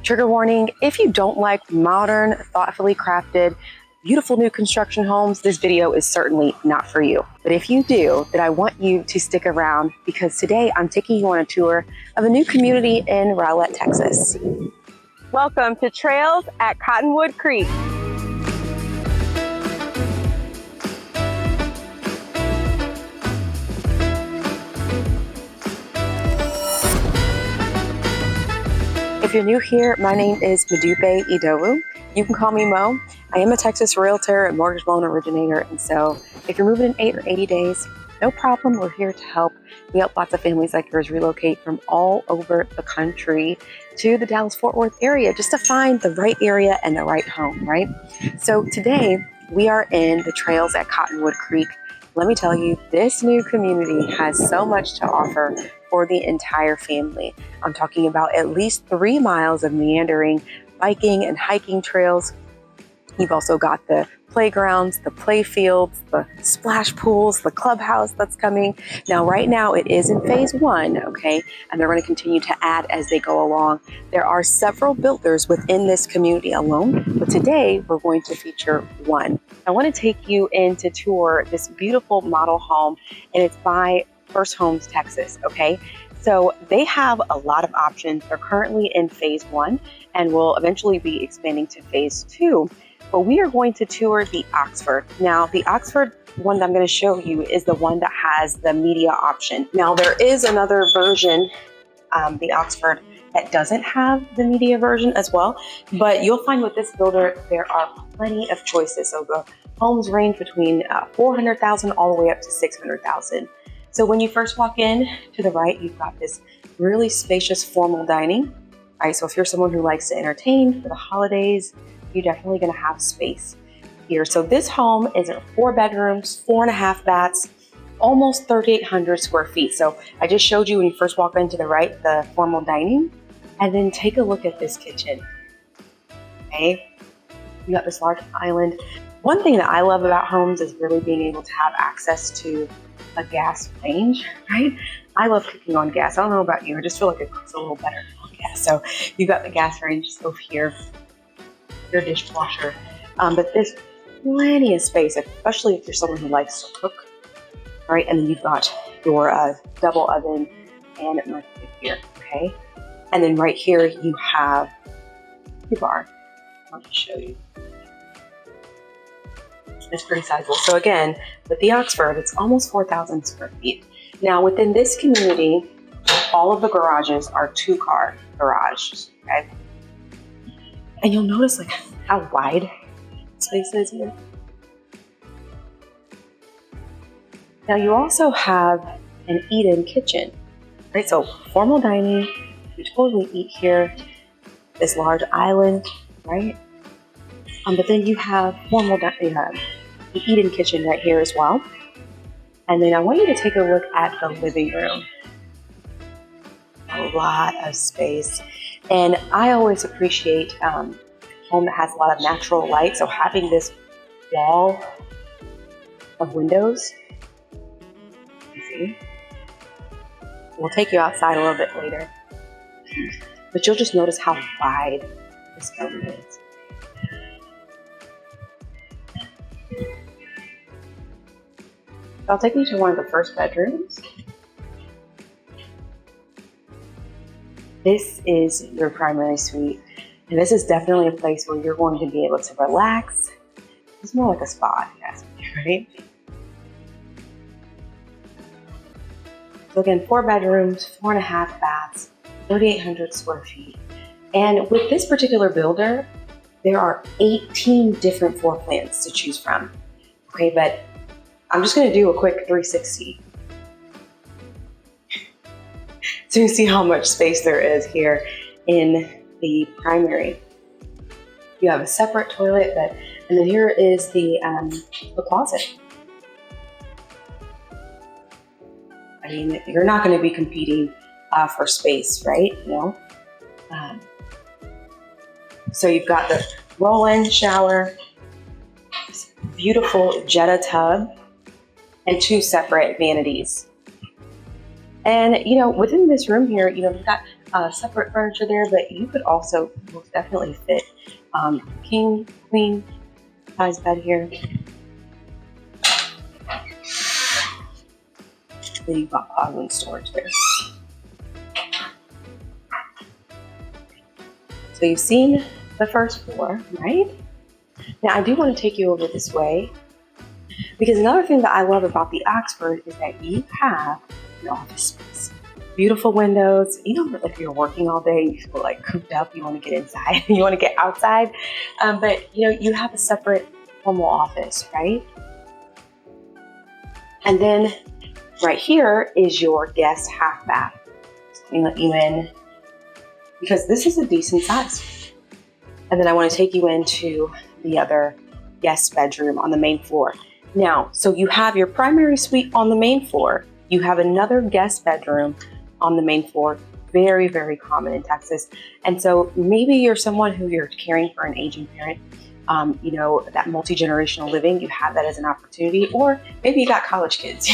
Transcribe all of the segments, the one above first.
Trigger warning, if you don't like modern, thoughtfully crafted, beautiful new construction homes, this video is certainly not for you. But if you do, then I want you to stick around because today I'm taking you on a tour of a new community in Rowlett, Texas. Welcome to Trails at Cottonwood Creek. If you're new here, my name is Modupe Idowu. You can call me Mo. I am a Texas realtor and mortgage loan originator, and so if you're moving in 8 or 80 days, no problem, we're here to help. We help lots of families like yours relocate from all over the country to the Dallas-Fort Worth area just to find the right area and the right home, right? So today, we are in the trails at Cottonwood Creek. Let me tell you, this new community has so much to offer for the entire family. I'm talking about at least 3 miles of meandering biking and hiking trails. You've also got the playgrounds, the play fields, the splash pools, the clubhouse that's coming. Now, right now it is in phase 1, okay? And they're going to continue to add as they go along. There are several builders within this community alone, but today we're going to feature one. I want to take you in to tour this beautiful model home, and it's by First Homes Texas, okay? So they have a lot of options. They're currently in phase 1 and will eventually be expanding to phase 2. But we are going to tour the Oxford. Now, the Oxford one that I'm going to show you is the one that has the media option. Now, there is another version, the Oxford, that doesn't have the media version as well. But you'll find with this builder, there are plenty of choices. So the homes range between $400,000 all the way up to $600,000. So when you first walk in to the right, you've got this really spacious formal dining. All right, so if you're someone who likes to entertain for the holidays, you're definitely gonna have space here. So this home is 4 bedrooms, 4.5 baths, almost 3,800 square feet. So I just showed you when you first walk into the right, the formal dining, and then take a look at this kitchen, okay? You got this large island. One thing that I love about homes is really being able to have access to a gas range, right? I love cooking on gas. I don't know about you, I just feel like it cooks a little better on gas. So you got the gas range over here, your dishwasher, but there's plenty of space, especially if you're someone who likes to cook, right? And then you've got your double oven and microwave here, okay? And then right here you have your bar. I'll just show you. It's pretty sizable. So again, with the Oxford, it's almost 4,000 square feet. Now within this community, all of the garages are 2-car garages, okay? And you'll notice like how wide space is here. Now you also have an eat-in kitchen, right? So formal dining, you totally eat here, this large island, right? But then you have the eat-in kitchen right here as well. And then I want you to take a look at the living room. A lot of space. And I always appreciate a home that has a lot of natural light. So having this wall of windows, you see? We'll take you outside a little bit later. But you'll just notice how wide this room is. I'll take you to one of the first bedrooms. This is your primary suite, and this is definitely a place where you're going to be able to relax. It's more like a spa, if you ask me, right? So again, 4 bedrooms, 4.5 baths, 3,800 square feet. And with this particular builder, there are 18 different floor plans to choose from. Okay, but I'm just gonna do a quick 360. So you see how much space there is here in the primary. You have a separate toilet, and then here is the closet. I mean, you're not gonna be competing for space, right? You know? So you've got the roll-in shower, beautiful Jetta tub, and 2 separate vanities. And, you know, within this room here, you know, you've got separate furniture there, but you could also most definitely fit king, queen size bed here. Then you've got closet and storage there. So you've seen the first floor, right? Now I do want to take you over this way, because another thing that I love about the Oxford is that you have an office space. Beautiful windows. You know, if you're working all day, you feel like cooped up, you want to get inside, you want to get outside. But you know, you have a separate formal office, right? And then right here is your guest half bath. So let me let you in, because this is a decent size. And then I want to take you into the other guest bedroom on the main floor. Now, so you have your primary suite on the main floor. You have another guest bedroom on the main floor. Very, very common in Texas. And so maybe you're someone who you're caring for an aging parent. You know, that multi-generational living, you have that as an opportunity. Or maybe you got college kids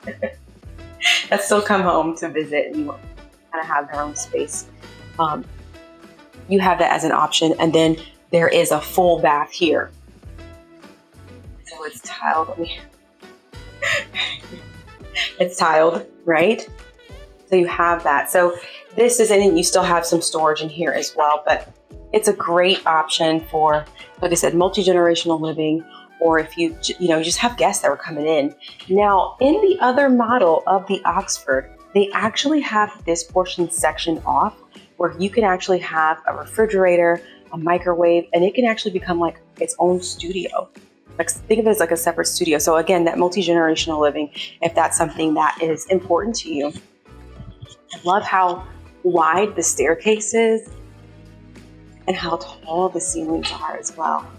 that still come home to visit and you want to kind of have their own space. You have that as an option. And then there is a full bath here. So it's tiled. It's tiled, right? So you have that. So this is, and you still have some storage in here as well, but it's a great option for, like I said, multi-generational living, or if you just have guests that are coming in. Now, in the other model of the Oxford, they actually have this portion sectioned off where you can actually have a refrigerator, a microwave, and it can actually become like its own studio. Like, think of it as like a separate studio. So again, that multi-generational living, if that's something that is important to you. I love how wide the staircase is and how tall the ceilings are as well.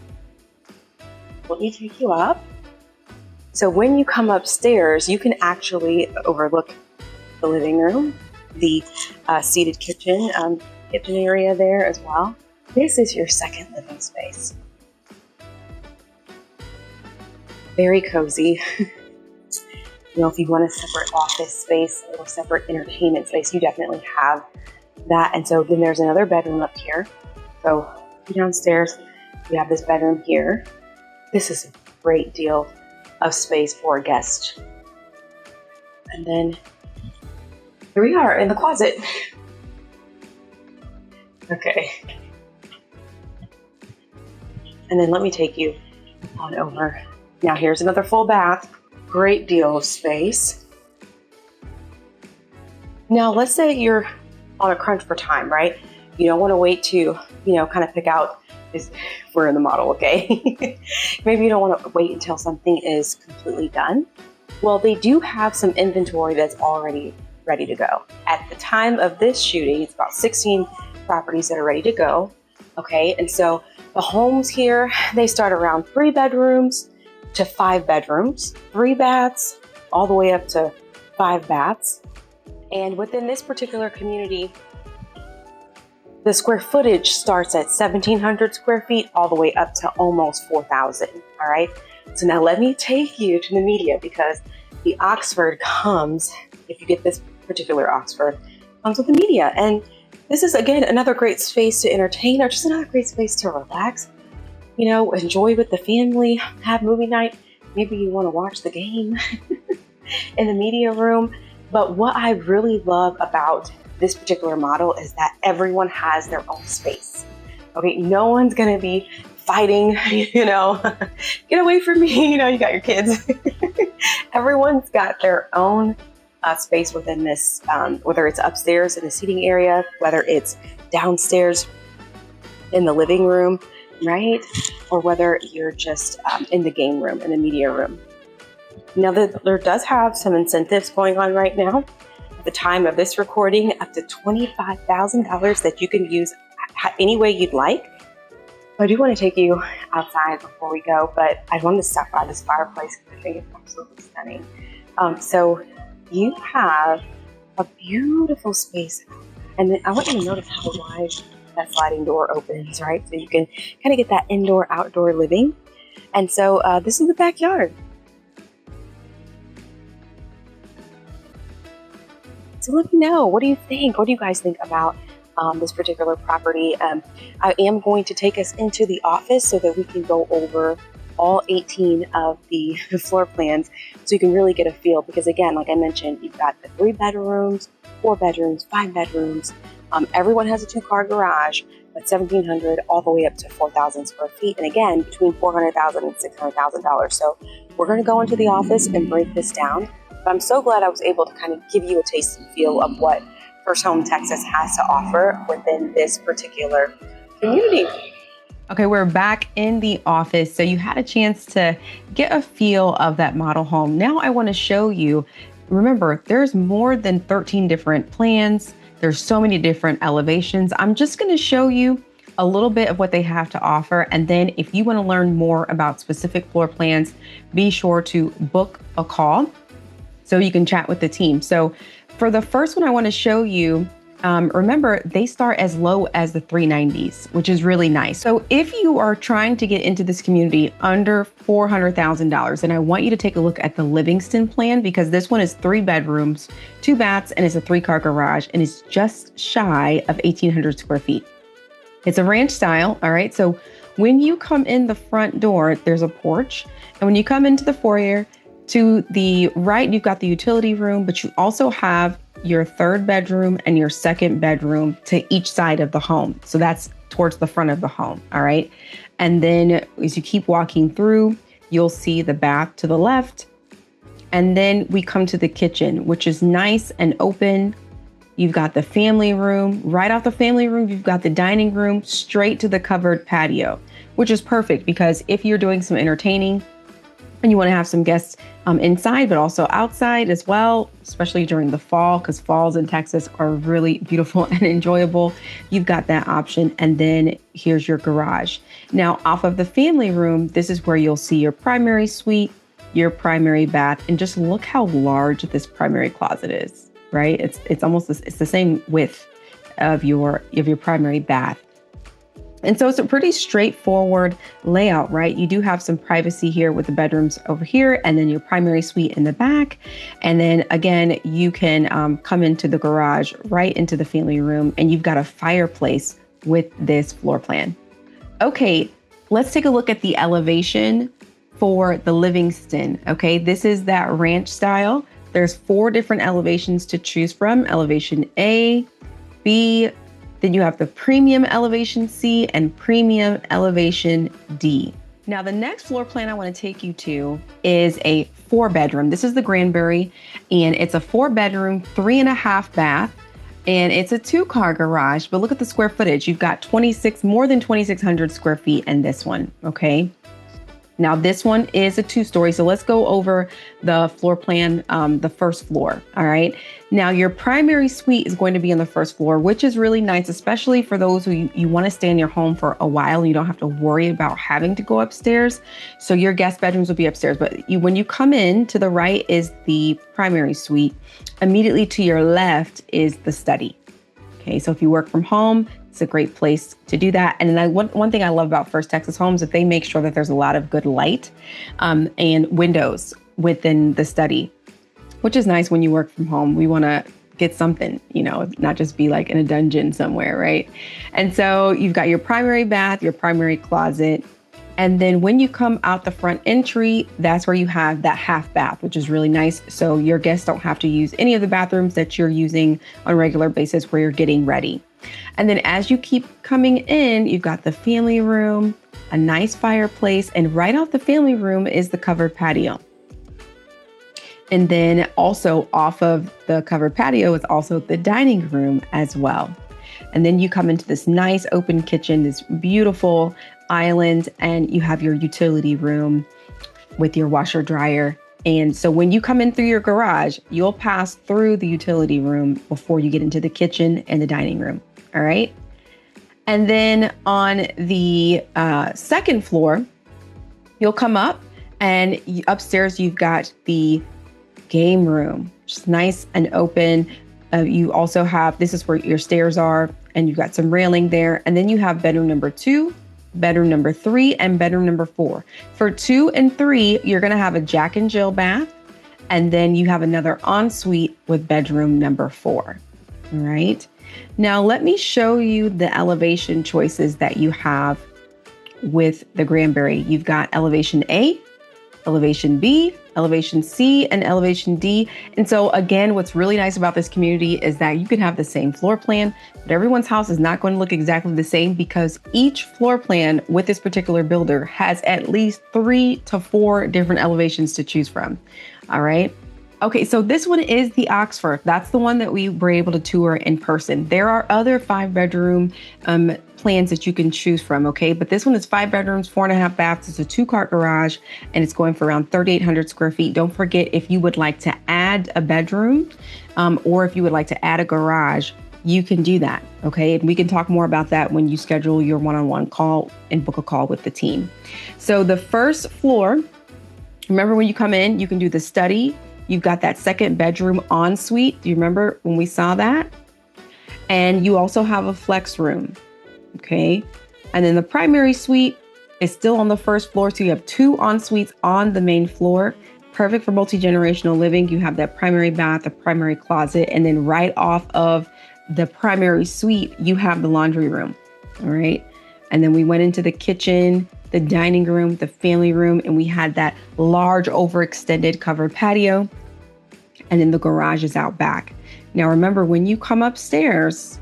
Let me take you up. So when you come upstairs, you can actually overlook the living room, the seated kitchen area there as well. This is your second living space. Very cozy. You know, if you want a separate office space or separate entertainment space, you definitely have that. And so then there's another bedroom up here. So downstairs, you have this bedroom here. This is a great deal of space for a guest. And then here we are in the closet. Okay. And then let me take you on over. Now here's another full bath. Great deal of space. Now let's say you're on a crunch for time, right? You don't want to wait to, kind of pick out this. We're in the model, okay? Maybe you don't want to wait until something is completely done. Well, they do have some inventory that's already ready to go. At the time of this shooting, it's about 16 properties that are ready to go, okay? And so the homes here, they start around 3 bedrooms to 5 bedrooms, 3 baths, all the way up to 5 baths. And within this particular community, the square footage starts at 1,700 square feet all the way up to almost 4,000, all right? So now let me take you to the media, because the Oxford comes, if you get this particular Oxford, comes with the media. And this is, again, another great space to entertain, or just another great space to relax. Enjoy with the family, have movie night. Maybe you want to watch the game in the media room. But what I really love about this particular model is that everyone has their own space. Okay, no one's gonna be fighting, get away from me, you got your kids. Everyone's got their own space within this, whether it's upstairs in the seating area, whether it's downstairs in the living room, right? Or whether you're just in the game room, in the media room. Now, there does have some incentives going on right now. At the time of this recording, up to $25,000 that you can use any way you'd like. So I do want to take you outside before we go, but I wanted to stop by this fireplace because I think it's absolutely stunning. So you have a beautiful space. And then I want you to notice how wide that sliding door opens, right? So you can kind of get that indoor-outdoor living. And so this is the backyard. So let me know, what do you think? What do you guys think about this particular property? I am going to take us into the office so that we can go over all 18 of the floor plans so you can really get a feel, because again, like I mentioned, you've got the 3 bedrooms, 4 bedrooms, 5 bedrooms. Everyone has a 2-car garage, but 1,700 all the way up to 4,000 square feet. And again, between $400,000 and $600,000. So we're going to go into the office and break this down. But I'm so glad I was able to kind of give you a taste and feel of what First Home Texas has to offer within this particular community. Okay, we're back in the office. So you had a chance to get a feel of that model home. Now I want to show you, remember, there's more than 13 different plans. There's so many different elevations. I'm just going to show you a little bit of what they have to offer. And then if you want to learn more about specific floor plans, be sure to book a call so you can chat with the team. So for the first one I want to show you, remember, they start as low as the 390s, which is really nice. So if you are trying to get into this community under $400,000, then I want you to take a look at the Livingston plan, because this one is 3 bedrooms, 2 baths, and it's a 3-car garage, and it's just shy of 1,800 square feet. It's a ranch style, all right? So when you come in the front door, there's a porch, and when you come into the foyer, to the right, you've got the utility room, but you also have your 3rd bedroom and your 2nd bedroom to each side of the home. So that's towards the front of the home, all right? And then as you keep walking through, you'll see the bath to the left. And then we come to the kitchen, which is nice and open. You've got the family room. Right off the family room, you've got the dining room straight to the covered patio, which is perfect because if you're doing some entertaining and you want to have some guests inside, but also outside as well, especially during the fall, because falls in Texas are really beautiful and enjoyable. You've got that option. And then here's your garage. Now, off of the family room, this is where you'll see your primary suite, your primary bath, and just look how large this primary closet is, right? It's almost it's the same width of your primary bath. And so it's a pretty straightforward layout, right? You do have some privacy here with the bedrooms over here, and then your primary suite in the back. And then again, you can come into the garage, right into the family room, and you've got a fireplace with this floor plan. Okay, let's take a look at the elevation for the Livingston. Okay, this is that ranch style. There's 4 different elevations to choose from. Elevation A, B, then you have the premium elevation C and premium elevation D. Now, the next floor plan I want to take you to is a 4-bedroom. This is the Granberry, and it's a 4-bedroom, 3.5 bath, and it's a 2-car garage. But look at the square footage. You've got more than 2,600 square feet in this one, okay? Now, this one is a 2-story, so let's go over the floor plan, the first floor, all right? Now, your primary suite is going to be on the first floor, which is really nice, especially for those who you want to stay in your home for a while and you don't have to worry about having to go upstairs. So your guest bedrooms will be upstairs, but when you come in, to the right is the primary suite. Immediately to your left is the study. Okay, so if you work from home, it's a great place to do that. And then one thing I love about First Texas Homes is that they make sure that there's a lot of good light and windows within the study, which is nice when you work from home. We want to get something, not just be like in a dungeon somewhere, right? And so you've got your primary bath, your primary closet. And then when you come out the front entry, that's where you have that half bath, which is really nice. So your guests don't have to use any of the bathrooms that you're using on a regular basis where you're getting ready. And then as you keep coming in, you've got the family room, a nice fireplace, and right off the family room is the covered patio. And then also off of the covered patio is also the dining room as well. And then you come into this nice open kitchen, this beautiful island, and you have your utility room with your washer dryer. And so when you come in through your garage, you'll pass through the utility room before you get into the kitchen and the dining room. All right. And then on the second floor, you'll come up and upstairs, you've got the game room, which is nice and open. You also have, this is where your stairs are, and you've got some railing there. And then you have bedroom number 2, bedroom number 3, and bedroom number 4. For 2 and 3, you're going to have a Jack and Jill bath. And then you have another ensuite with bedroom number 4. All right. Now let me show you the elevation choices that you have with the Granberry. You've got elevation A, elevation B, elevation C, and elevation D. And so again, what's really nice about this community is that you can have the same floor plan, but everyone's house is not going to look exactly the same because each floor plan with this particular builder has at least 3 to 4 different elevations to choose from. All right. Okay, so this one is the Oxford. That's the one that we were able to tour in person. There are other 5-bedroom plans that you can choose from, okay? But this one is 5 bedrooms, 4.5 baths. It's a 2-car garage, and it's going for around 3,800 square feet. Don't forget, if you would like to add a bedroom or if you would like to add a garage, you can do that, okay? And we can talk more about that when you schedule your one-on-one call and book a call with the team. So the first floor, remember when you come in, you can do the study. You've got that 2nd bedroom ensuite. Do you remember when we saw that? And you also have a flex room, okay? And then the primary suite is still on the 1st floor. So you have 2 ensuites on the main floor, perfect for multi-generational living. You have that primary bath, a primary closet, and then right off of the primary suite, you have the laundry room, all right? And then we went into the kitchen, the dining room, the family room, and we had that large overextended covered patio. And then the garage is out back. Now remember, when you come upstairs,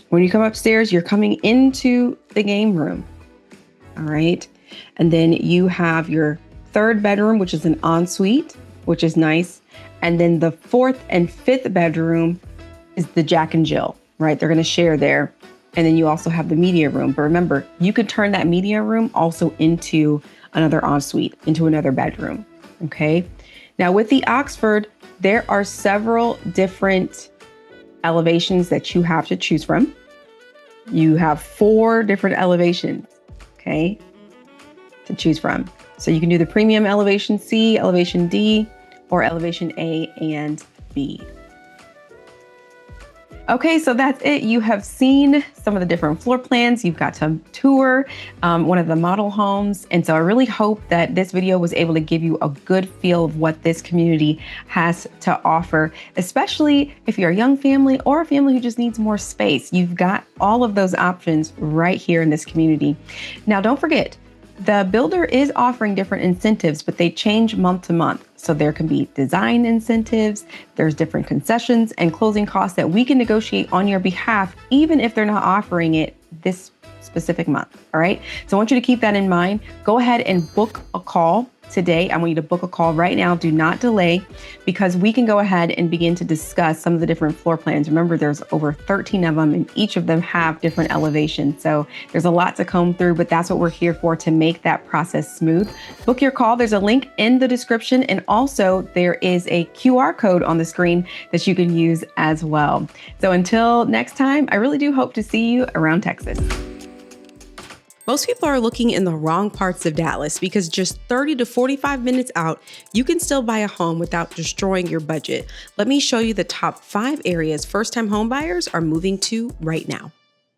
you're coming into the game room. All right. And then you have your 3rd bedroom, which is an ensuite, which is nice. And then the 4th and 5th bedroom is the Jack and Jill, right? They're going to share there. And then you also have the media room. But remember, you could turn that media room also into another ensuite, into another bedroom. Okay. Now with the Oxford, there are several different elevations that you have to choose from. You have 4 different elevations, okay, to choose from. So you can do the premium elevation C, elevation D, or elevation A and B. Okay, so that's it. You have seen some of the different floor plans. You've got to tour one of the model homes. And so I really hope that this video was able to give you a good feel of what this community has to offer, especially if you're a young family or a family who just needs more space. You've got all of those options right here in this community. Now, don't forget, the builder is offering different incentives, but they change month to month. So there can be design incentives, there's different concessions and closing costs that we can negotiate on your behalf, even if they're not offering it this specific month, all right? So I want you to keep that in mind. Go ahead and book a call today. I want you to book a call right now. Do not delay, because we can go ahead and begin to discuss some of the different floor plans. Remember, there's over 13 of them, and each of them have different elevations. So there's a lot to comb through, but that's what we're here for, to make that process smooth. Book your call. There's a link in the description, and also there is a QR code on the screen that you can use as well. So until next time, I really do hope to see you around Texas. Most people are looking in the wrong parts of Dallas, because just 30 to 45 minutes out, you can still buy a home without destroying your budget. Let me show you the top 5 areas first-time home buyers are moving to right now.